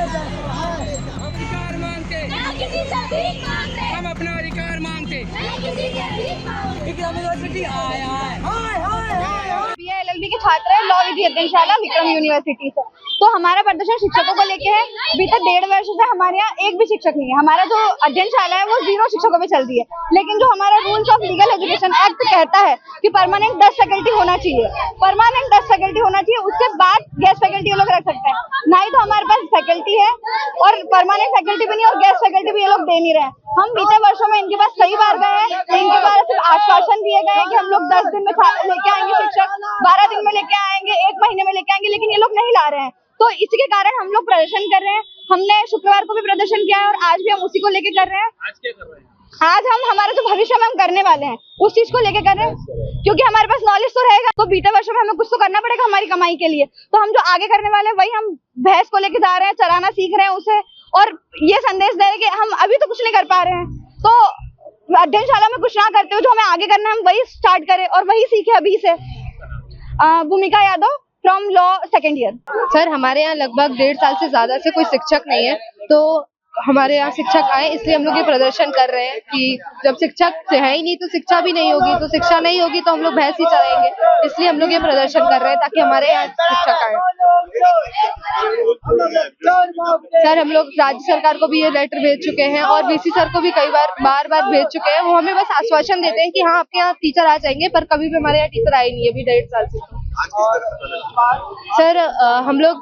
अधिकार मांगते, हम अपना अधिकार मांगते। विक्रम यूनिवर्सिटी आए आए। LLB के छात्र है, लॉ विधि अध्ययनशाला विक्रम यूनिवर्सिटी से। तो हमारा प्रदर्शन शिक्षकों को लेके है। बीते 1.5 वर्ष से हमारे यहाँ एक भी शिक्षक नहीं है। हमारा जो अध्ययनशाला है वो 0 शिक्षकों पे चल रही है। लेकिन जो हमारा rules of legal education act कहता है कि परमानेंट 10 फैकल्टी होना चाहिए, परमानेंट 10 फैकल्टी होना चाहिए, उसके बाद गेस्ट फैकल्टी ये लोग रख सकते हैं। ना ही तो हमारे पास फैकल्टी है और परमानेंट फैकल्टी भी नहीं और गेस्ट फैकल्टी भी ये लोग दे नहीं रहे हैं। हम बीते वर्षों में इनके पास कई बार गए हैं, इनके पास सिर्फ आश्वासन दिए गए हैं कि हम लोग 10 दिन में लेके आएंगे शिक्षक, 12 दिन में लेके आएंगे, 1 महीने में लेके आएंगे, लेकिन ये लोग नहीं ला रहे हैं। तो इसी के कारण हम लोग प्रदर्शन कर रहे हैं। हमने शुक्रवार को भी प्रदर्शन किया है और आज भी हम उसी को लेके कर रहे हैं। आज क्या कर रहे हैं? आज हम हमारा जो भविष्य में हम करने वाले हैं उस चीज को लेके कर रहे हैं, क्योंकि हमारे पास नॉलेज तो रहेगा। तो बीते वर्षों में हमें कुछ तो करना पड़ेगा हमारी कमाई के लिए। तो हम जो आगे करने वाले हैं वही हम भैंस को लेके जा रहे हैं, चराना सीख रहे हैं उसे, और ये संदेश दे रहे हैं कि हम अभी तो कुछ नहीं कर पा रहे हैं, तो अध्ययनशाला में कुछ ना करते हुए जो हमें आगे करना है हम वही स्टार्ट करें और वही सीखे अभी से। भूमिका Yadav from law 2nd year. Sir, हमारे यहाँ लगभग 1.5 साल से ज्यादा से कोई शिक्षक नहीं है, तो हमारे यहाँ शिक्षक आए इसलिए हम लोग ये प्रदर्शन कर रहे हैं कि जब शिक्षक है ही नहीं तो शिक्षा भी नहीं होगी, तो शिक्षा नहीं होगी तो हम लोग भैंस ही चराएंगे। इसलिए हम लोग ये प्रदर्शन कर रहे हैं ताकि हमारे यहाँ शिक्षक आए। सर, हम लोग राज्य सरकार को भी ये लेटर भेज चुके हैं और VC सर को भी कई बार भेज चुके हैं। वो हमें बस आश्वासन देते हैं कि हाँ आपके यहाँ टीचर आ जाएंगे, पर कभी भी हमारे यहाँ टीचर आए नहीं है अभी 1.5 साल से। सर, हम लोग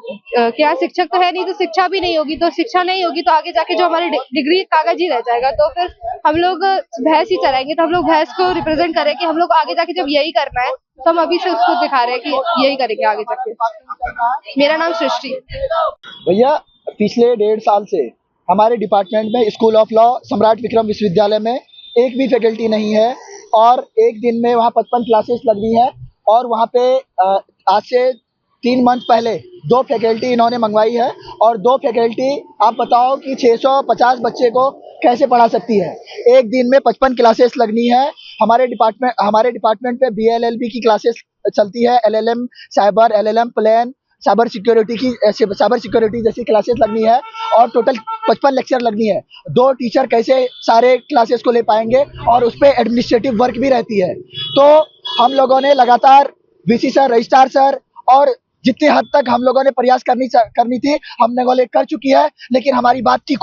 क्या शिक्षक तो है नहीं तो शिक्षा भी नहीं होगी, तो शिक्षा नहीं होगी तो आगे जाके जो हमारी डिग्री कागज ही रह जाएगा, तो फिर हम लोग भैंस ही चराएंगे। तो हम लोग भैंस को रिप्रेजेंट करें कि हम लोग आगे जाके जब यही करना है तो हम अभी से उसको दिखा रहे हैं कि यही करेंगे आगे जाके। मेरा नाम सृष्टि। भैया, पिछले 1.5 साल से हमारे डिपार्टमेंट में स्कूल ऑफ लॉ सम्राट विक्रम विश्वविद्यालय में एक भी फैकल्टी नहीं है और एक दिन में वहाँ 55 क्लासेस लगनी है। और वहाँ पे आज से 3 मंथ पहले 2 फैकल्टी इन्होंने मंगवाई है और 2 फैकल्टी आप बताओ कि 650 बच्चे को कैसे पढ़ा सकती है। एक दिन में 55 क्लासेस लगनी है। हमारे डिपार्टमेंट पे BLLB की क्लासेस चलती है, LLM cyber, LLM plan, cyber security जैसी क्लासेस लगनी है और टोटल 55 लेक्चर लगनी है। 2 टीचर कैसे सारे क्लासेस को ले पाएंगे और उस पर एडमिनिस्ट्रेटिव वर्क भी रहती है। तो हम लोगों ने लगातार VC सर, रजिस्ट्रार सर और जितनी हद तक हम लोगों ने प्रयास करनी थी हमने वो कर चुकी है, लेकिन हमारी बात की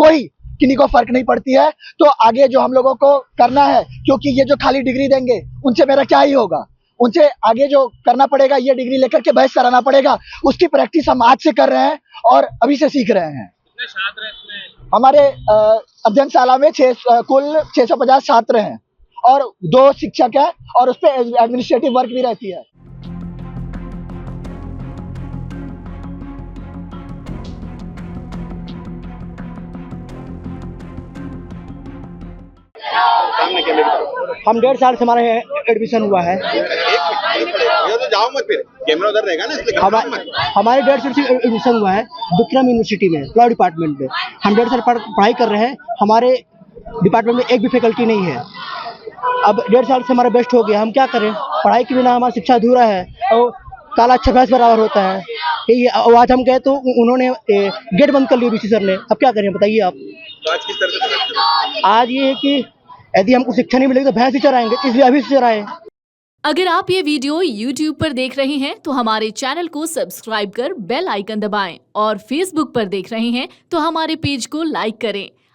किन्हीं को फर्क नहीं पड़ती है। तो आगे जो हम लोगों को करना है, क्योंकि ये जो खाली डिग्री देंगे उनसे मेरा क्या ही होगा, उनसे आगे जो करना पड़ेगा ये डिग्री लेकर के बहस कराना पड़ेगा। उसकी प्रैक्टिस हम आज से कर रहे हैं और अभी से सीख रहे हैं। हमारे अध्ययनशाला में कुल 650 छात्र हैं और 2 शिक्षक हैं और उस पर एडमिनिस्ट्रेटिव वर्क भी रहती है। हम 1.5 साल से हमारा एडमिशन हुआ है। तो जाओ मत, फिर कैमरा उधर रहेगा ना, इसलिए हमारे 1.5 साल से एडमिशन हुआ है विक्रम यूनिवर्सिटी में, लॉ डिपार्टमेंट में। हम 1.5 साल पढ़ाई कर रहे हैं। हमारे डिपार्टमेंट में एक भी फैकल्टी नहीं है। अब 1.5 साल से हमारा बेस्ट हो गया, हम क्या करें। पढ़ाई के बिना हमारा शिक्षा अधूरा है और काला अच्छा भैंस बराबर होता है। आज हम गए तो उन्होंने गेट बंद कर लिया VC सर ने। अब क्या करें बताइए आप। तो आज किस तरह से आज ये है कि यदि हमको शिक्षा नहीं मिलेगी तो भैंस ही चराएंगे, इसलिए अभी से चराएं। अगर आप ये वीडियो YouTube पर देख रहे हैं तो हमारे चैनल को सब्सक्राइब कर बेल आइकन दबाएं और Facebook पर देख रहे हैं तो हमारे पेज को लाइक करें।